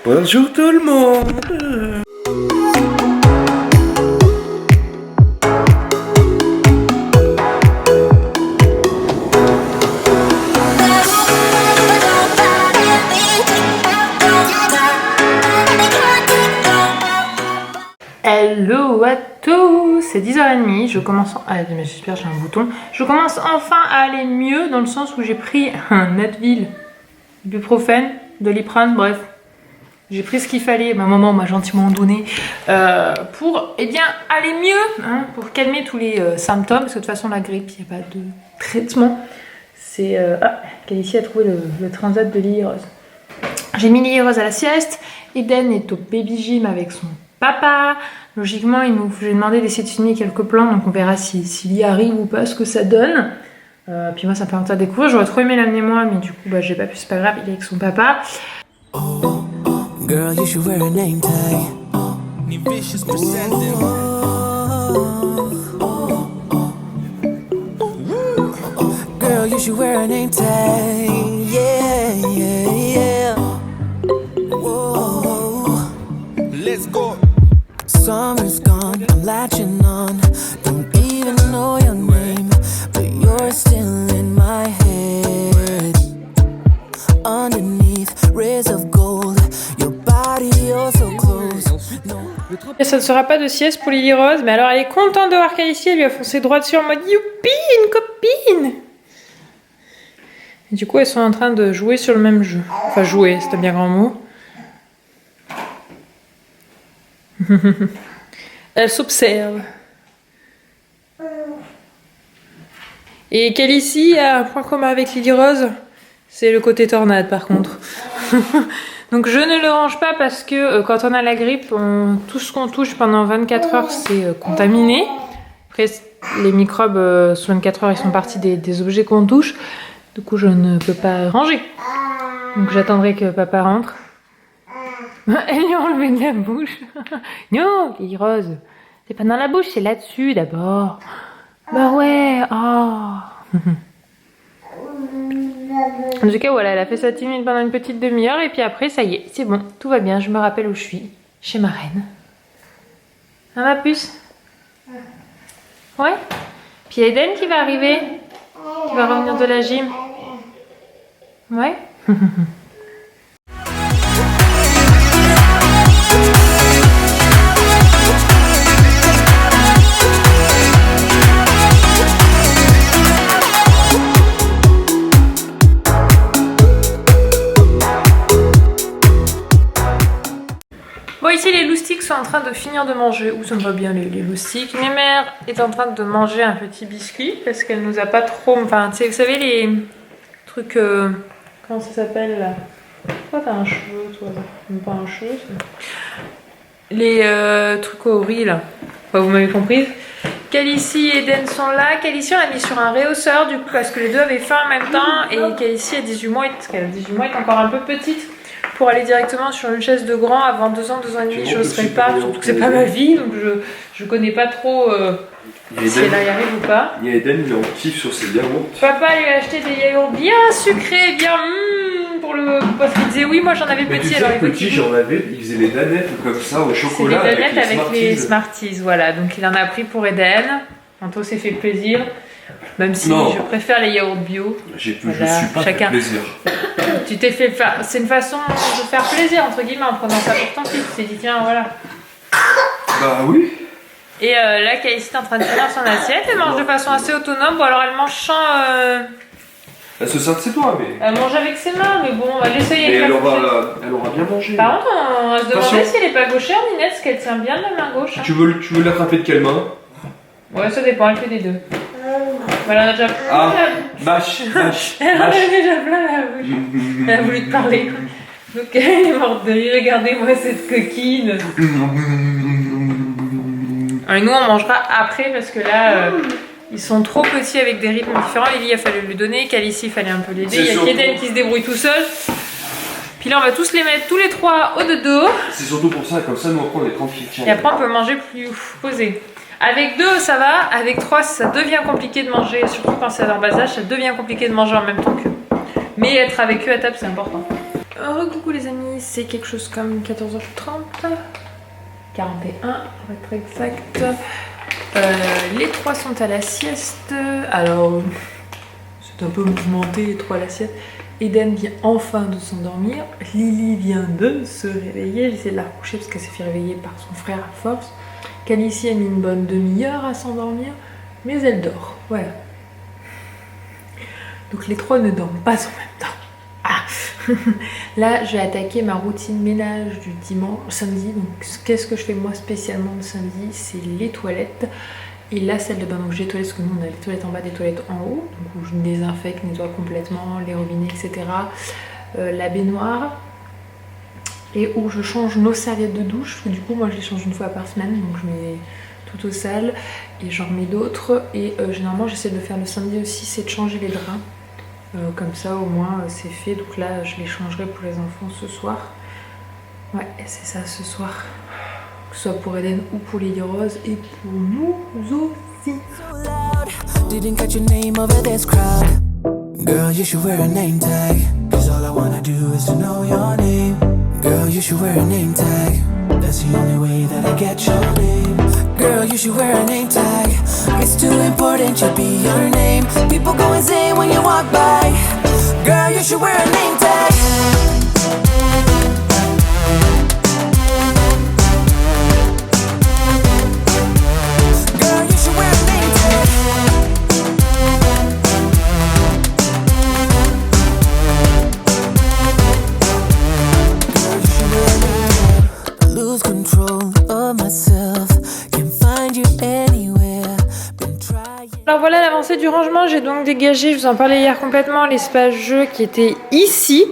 Bonjour tout le monde. Hello à tous, c'est 10h30, je commence... Ah mais j'espère que j'ai un bouton. Je commence enfin à aller mieux dans le sens où j'ai pris un Advil, ibuprofène, Doliprane, bref. J'ai pris ce qu'il fallait, ma maman m'a gentiment donné pour eh bien, aller mieux, hein, pour calmer tous les symptômes, parce que de toute façon la grippe, il n'y a pas de traitement. C'est... Calicie a trouvé le transat de Lily Rose. J'ai mis Lily Rose à la sieste, Eden est au baby gym avec son papa. Logiquement, j'ai demandé d'essayer de filmer quelques plans, donc on verra s'il y arrive ou pas, ce que ça donne. Puis moi, ça me permet de découvrir. J'aurais trop aimé l'amener moi, mais du coup, j'ai pas pu, c'est pas grave, il est avec son papa. Girl, you should wear a name tag. Vicious presenting. Girl, you should wear a name tag. Yeah, yeah, yeah. Whoa. Let's go. Summer's gone, I'm latching on. Don't even know your name, but you're still in my head. Underneath rays of gold, your body you're so close. No. Et ça ne sera pas de sieste pour Lily Rose, mais alors elle est contente de voir Calicie, elle lui a foncé droit dessus en mode youpi, une copine. Et du coup, elles sont en train de jouer sur le même jeu. Enfin, jouer, c'est un bien grand mot. Elle s'observe. Et Calicie a un point commun avec Lily Rose, c'est le côté tornade par contre. Donc je ne le range pas parce que quand on a la grippe, tout ce qu'on touche pendant 24 heures c'est contaminé. Après les microbes sur 24 heures ils sont partis des objets qu'on touche. Du coup je ne peux pas ranger. Donc j'attendrai que papa rentre. Elle lui a enlevé de la bouche. Non, Lily Rose, c'est pas dans la bouche, c'est là-dessus d'abord. Bah ouais, oh. En tout cas, voilà, elle a fait sa timide pendant une petite demi-heure et puis après, ça y est, c'est bon, tout va bien, je me rappelle où je suis, chez ma reine. Hein, ma puce? Ouais. Puis Eden qui va arriver, qui va revenir de la gym. Ouais. Bon, ici les loustiques sont en train de finir de manger. Ouh, ça me va bien les loustiques. Ma mère est en train de manger un petit biscuit parce qu'elle nous a pas trop... Enfin, tu sais, vous savez les trucs... comment ça s'appelle là? Pourquoi t'as un cheveu, toi? Même pas un cheveu, ça. Les trucs au riz là. Enfin, vous m'avez compris. Calicie et Eden sont là. Calicie, on l'a mis sur un réhausseur du coup parce que les deux avaient faim en même temps. Et Calicie a 18 mois, parce qu'elle a 18 mois, est encore un peu petite. Pour aller directement sur une chaise de grand avant 2 ans, 2 ans et demi, je n'oserais pas, surtout que c'est pas ma vie, donc je connais pas trop si elle y arrive ou pas. Il y a Eden, il est en kiff sur ses yaourts. Papa lui a acheté des yaourts bien sucrés, bien parce qu'il disait oui, moi j'en avais petit. Alors petit, j'en avais, il faisait les danettes comme ça au chocolat. C'est les danettes avec les Smarties, voilà. Donc il en a pris pour Eden. Anto s'est fait plaisir. Même si je préfère les yaourts bio. Voilà, je suis pas chacun. Fait plaisir. Tu t'es fait faire. C'est une façon de faire plaisir, entre guillemets, en prenant ça pour ton fils. Tu t'es dit, tiens, voilà. Bah oui. Et là, Calicie est en train de finir son assiette. Elle mange de façon assez autonome. Bon, alors elle mange sans. Elle se sert de ses doigts, mais. Elle mange avec ses mains, mais bon, on va l'essayer. Mais elle aura bien mangé. Par contre, on va se demander si elle est pas gauchère, Ninette, parce qu'elle tient bien de la main gauche. Hein. Tu veux l'attraper de quelle main? Ouais, ça dépend, elle fait des deux. Voilà, on a déjà plein la bouche. Elle en a déjà plein la bouche. Elle a voulu te parler. Donc elle est morte de rire. Regardez-moi cette coquine. Et nous, on mangera après parce que là, ils sont trop petits avec des rythmes différents. Lily, il a fallu lui donner. Calicie, il fallait un peu l'aider. Il y a Keden qui se débrouille tout seul. Puis là, on va tous les mettre tous les trois au dodo. C'est surtout pour ça, comme ça, nous après, on est tranquille. Et après, on peut manger plus posé. Avec 2 ça va, avec 3 ça devient compliqué de manger, surtout quand c'est en bas âge, ça devient compliqué de manger en même temps qu'eux. Mais être avec eux à table c'est important. Coucou les amis, c'est quelque chose comme 14h30, 41 pour être exact. Les 3 sont à la sieste, alors c'est un peu mouvementé les 3 à la sieste. Eden vient enfin de s'endormir, Lily vient de se réveiller, j'essaie de la recoucher parce qu'elle s'est fait réveiller par son frère à force. Calicie a mis une bonne demi-heure à s'endormir, mais elle dort, voilà. Donc les 3 ne dorment pas en même temps. Ah. Là, je vais attaquer ma routine ménage du samedi. Donc qu'est-ce que je fais moi spécialement le samedi? C'est les toilettes et la salle de bain. Donc j'ai les toilettes, parce que nous on a les toilettes en bas, des toilettes en haut, donc où je désinfecte, nettoie complètement les robinets, etc. La baignoire. Et où je change nos serviettes de douche, parce que du coup moi je les change une fois par semaine, donc je mets tout au sale et j'en remets d'autres. Et généralement j'essaie de faire le samedi aussi, c'est de changer les draps, comme ça au moins c'est fait. Donc là je les changerai pour les enfants ce soir, ouais c'est ça, ce soir, que ce soit pour Eden ou pour Lily Rose et pour nous aussi. Didn't catch your name over this crowd. Girl, you should wear a name tag, 'cause all I wanna do is to know your name. Girl, you should wear a name tag. That's the only way that I get your name. Girl, you should wear a name tag. It's too important to be your name. People go insane when you walk by. Girl, you should wear a name tag. Girl, you should wear a name tag. Lose control of myself, can't find you anywhere, been trying. Alors voilà l'avancée du rangement, j'ai donc dégagé, je vous en parlais hier complètement, l'espace jeu qui était ici.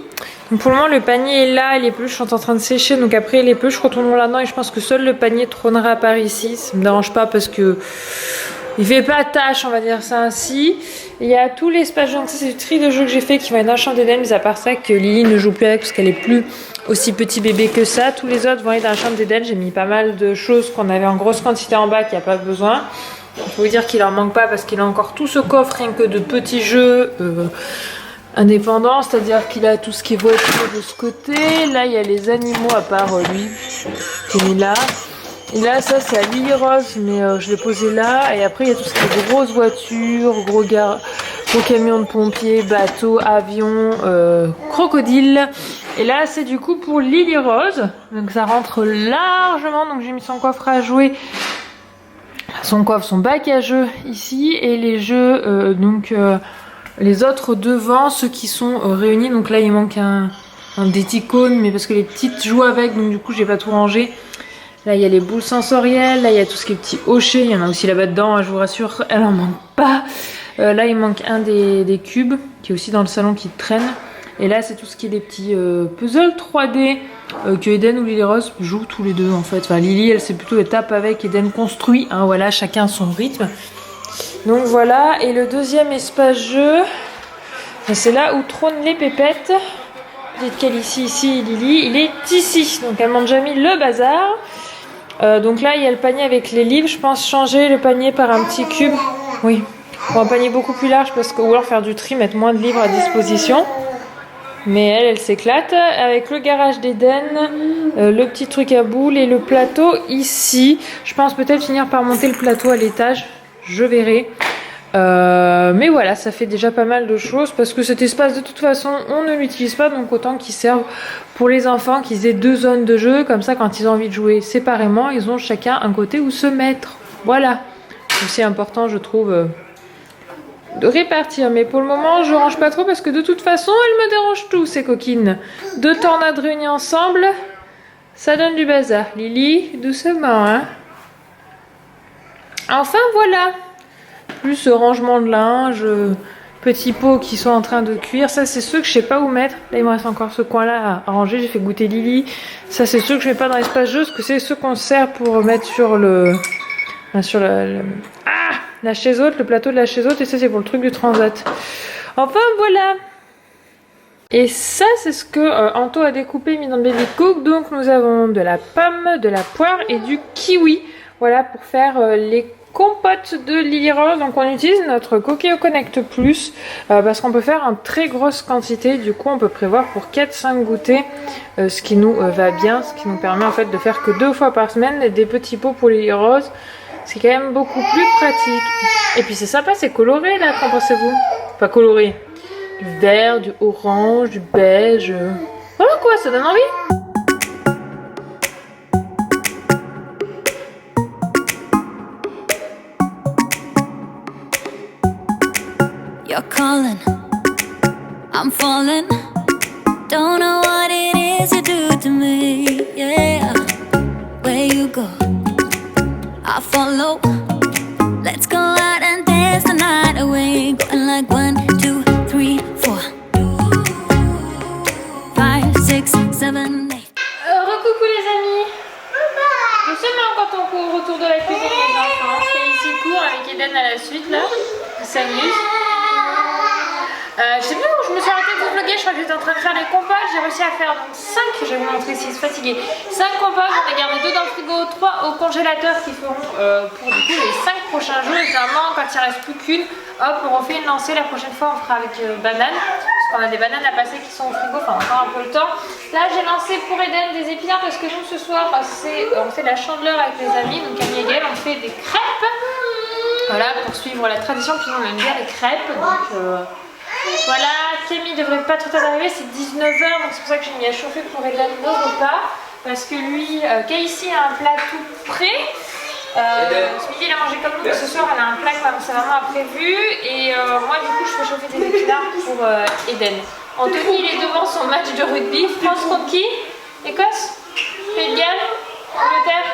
Donc pour le moment le panier est là, les peluches sont en train de sécher, donc après les peluches retourneront là-dedans et je pense que seul le panier trônera par ici. Ça me dérange pas parce que il fait pas tâche, on va dire ça ainsi. Il y a tout l'espace jeu, donc ça c'est du tri de jeu que j'ai fait qui va être dans la chambre d'Eden, mais à part ça que Lily ne joue plus avec parce qu'elle est plus aussi petit bébé que ça. Tous les autres vont être dans la chambre d'Eden. J'ai mis pas mal de choses qu'on avait en grosse quantité en bas qu'il n'y a pas besoin. Il faut vous dire qu'il en manque pas parce qu'il a encore tout ce coffre rien que de petits jeux indépendants, c'est-à-dire qu'il a tout ce qui est voiture de ce côté. Là il y a les animaux à part lui qui est mis là. Et là ça c'est à Lily Rose mais je l'ai posé là. Et après il y a tout ce qui est grosses voitures, gros camions de pompiers, bateaux, avions, crocodiles. Et là c'est du coup pour Lily Rose, donc ça rentre largement. Donc j'ai mis son coffre à jouer, son coffre, son bac à jeux ici, et les jeux les autres devant, ceux qui sont réunis. Donc là il manque un déticone, mais parce que les petites jouent avec, donc du coup j'ai pas tout rangé. Là il y a les boules sensorielles, là il y a tout ce qui est petit hocher, il y en a aussi là-bas dedans, je vous rassure, elle en manque pas. Là il manque un des cubes qui est aussi dans le salon qui traîne. Et là c'est tout ce qui est des petits puzzles 3D que Eden ou Lily Rose jouent tous les deux en fait. Enfin Lily elle c'est plutôt étape avec, Eden construit, hein, voilà, chacun son rythme. Donc voilà, et le deuxième espace jeu, c'est là où trônent les pépettes. Petite Calicie ici, Lily, il est ici, donc elles m'ont déjà mis le bazar. Donc là il y a le panier avec les livres, je pense changer le panier par un petit cube, oui, pour un panier beaucoup plus large, parce que, ou alors faire du tri, mettre moins de livres à disposition. Mais elle s'éclate avec le garage d'Eden, le petit truc à boules et le plateau ici. Je pense peut-être finir par monter le plateau à l'étage, je verrai. Mais voilà, ça fait déjà pas mal de choses parce que cet espace de toute façon on ne l'utilise pas, donc autant qu'il serve pour les enfants, qu'ils aient 2 zones de jeu, comme ça quand ils ont envie de jouer séparément, ils ont chacun un côté où se mettre. Voilà, c'est aussi important je trouve de répartir, mais pour le moment je range pas trop parce que de toute façon elles me dérangent tout ces coquines. 2 tornades réunies ensemble, ça donne du bazar. Lily, doucement hein. Enfin voilà, plus ce rangement de linge, petits pots qui sont en train de cuire. Ça c'est ceux que je sais pas où mettre. Là il me reste encore ce coin là à ranger, j'ai fait goûter Lily. Ça c'est ceux que je mets pas dans l'espace jeu parce que c'est ceux qu'on sert pour mettre sur le la chaise haute, le plateau de la chaise haute, et ça c'est pour le truc du transat. Enfin voilà. Et ça c'est ce que Anto a découpé, mis dans le baby cook. Donc nous avons de la pomme, de la poire et du kiwi. Voilà pour faire les compote de Lily Rose. Donc on utilise notre Cookéo Connect Plus parce qu'on peut faire en très grosse quantité. Du coup on peut prévoir pour 4-5 goûters, ce qui nous va bien, ce qui nous permet en fait de faire que 2 fois par semaine des petits pots pour Lily Rose. C'est quand même beaucoup plus pratique. Et puis c'est sympa, c'est coloré là, qu'en pensez-vous? Pas coloré. Du vert, du orange, du beige. Voilà quoi, ça donne envie. You're calling, I'm falling. Don't know what it is you do to me, yeah. Where you go, I follow. Let's go out and dance the night away. Going like 1, 2, 3, 4, 5, 6, 7, 8. Recoucou les amis. Doucement quand on court autour de la cuisine les enfants. Ici court avec Eden à la suite là. Ils s'amusent. Je sais plus où je me suis arrêtée de vlogger, je crois que j'étais en train de faire les compotes. J'ai réussi à faire donc 5, je vais vous montrer si je suis fatiguée. 5 compotes, j'en ai gardé 2 dans le frigo, 3 au congélateur qui feront pour du coup les 5 prochains jours. Et finalement quand il ne reste plus qu'une, hop on refait une lancée. La prochaine fois on fera avec banane, parce qu'on a des bananes à passer qui sont au frigo, enfin encore un peu le temps. Là j'ai lancé pour Eden des épinards parce que nous ce soir on fait de la chandeleur avec les amis, donc Camille et Gaël on fait des crêpes. Voilà, pour suivre la tradition, puis on aime bien les crêpes, donc voilà, Camille devrait pas trop tard arriver, c'est 19h, donc c'est pour ça que j'ai mis à chauffer pour Eden nos repas, parce que lui, Casey a un plat tout prêt. Ce midi il a mangé comme nous, mais ce soir elle a un plat comme sa maman a prévu, et moi du coup je fais chauffer des épinards pour Eden. Anthony il est devant son match de rugby, France contre qui? Écosse? Pays de Galles? Angleterre?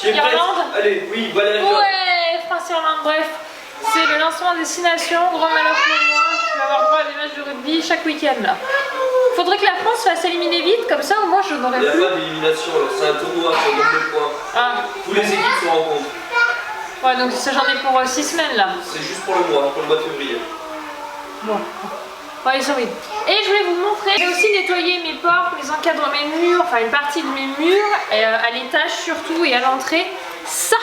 Irlande? Allez, oui, Valérie. Ouais, France-Irlande, bref. C'est le lancement des 6 nations, grand malheur pour moi. Je vais avoir droit à des matchs de rugby chaque week-end là. Faudrait que la France fasse éliminer vite, comme ça au moins je n'aurais plus. Il n'y a pas d'élimination, c'est un tournoi sur nombre de points. Ah. Tous les équipes se rencontrent. Ouais, donc ça j'en ai pour 6 semaines là. C'est juste pour le mois de février. Bon. Ouais, ils sont vides. Et je voulais vous montrer, j'ai aussi nettoyé mes portes, mes encadrements, mes murs, enfin une partie de mes murs, à l'étage surtout et à l'entrée. Ça!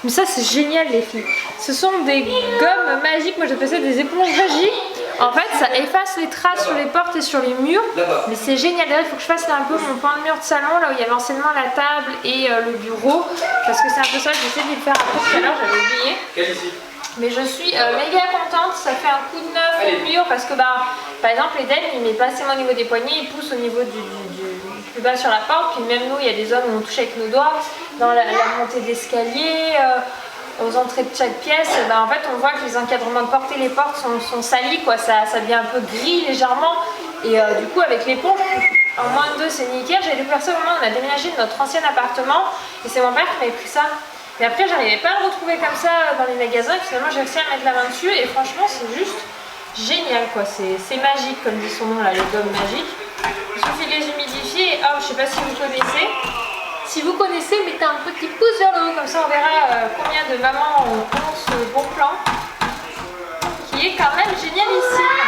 Mais ça c'est génial les filles. Ce sont des gommes magiques, moi j'appelle ça des éponges magiques. En fait ça efface les traces sur les portes et sur les murs. Mais c'est génial, d'ailleurs il faut que je fasse là un peu mon pan de mur de salon, là où il y a l'anciennement la table et le bureau. Parce que c'est un peu ça, j'essaie de le faire un peu tout à l'heure, j'avais oublié. Quelle ici? Mais je suis méga contente, ça fait un coup de neuf au mur parce que bah, par exemple Eden il met pas assez au niveau des poignets, il pousse au niveau du plus bas sur la porte, puis même nous il y a des zones où on touche avec nos doigts, dans la montée d'escalier, aux entrées de chaque pièce, et bah, en fait on voit que les encadrements de porte et les portes sont salis, quoi, ça devient un peu gris légèrement, et du coup avec l'éponge, en moins de 2 c'est nickel. J'ai découvert ça au moment où on a déménagé de notre ancien appartement, et c'est mon père qui m'avait pris ça. Et après j'arrivais pas à le retrouver comme ça dans les magasins, et finalement j'ai réussi à mettre la main dessus et franchement c'est juste génial quoi, c'est magique comme dit son nom là, les gommes magiques. Il suffit de les humidifier et hop, je sais pas si vous connaissez. Si vous connaissez, mettez un petit pouce vers le haut, comme ça on verra combien de mamans ont ce bon plan qui est quand même génialissime.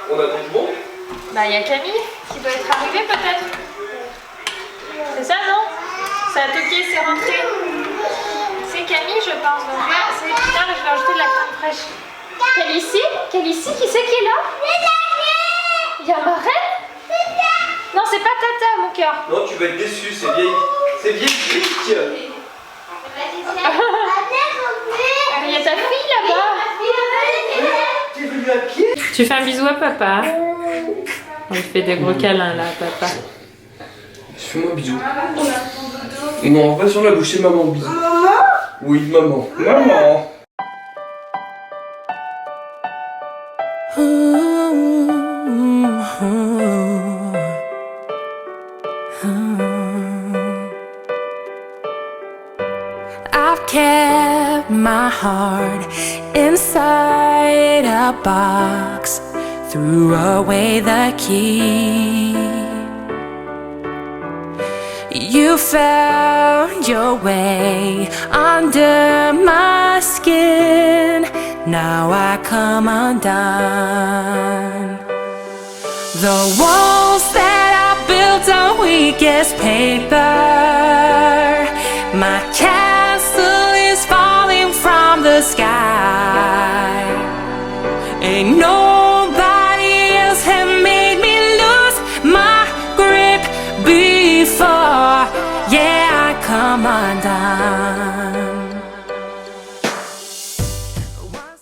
On a du bon? Bah il y a Camille qui doit être arrivée peut-être. C'est ça non? Ça a toqué, c'est rentré. C'est Camille je pense, donc là c'est l'épinard et je vais ajouter de la crème fraîche. Calici, qui c'est qui est là? Il y a ma reine? Non c'est pas Tata mon cœur. Non tu vas être déçu, c'est vieille flic. Il y a ta fille là-bas. T'es venu à pied? Tu fais un bisou à papa. On lui fait des gros câlins là papa. Fais-moi un bisou. Non, pas sur la bouche, c'est maman, bisou. Oui, maman. Maman. I've kept my heart inside a box, threw away the key. You found your way under my skin. Now I come undone. The walls that I built built on weakest paper. My castle is falling from the sky. Ain't nobody else have made me lose my grip before. Yeah, I come undone.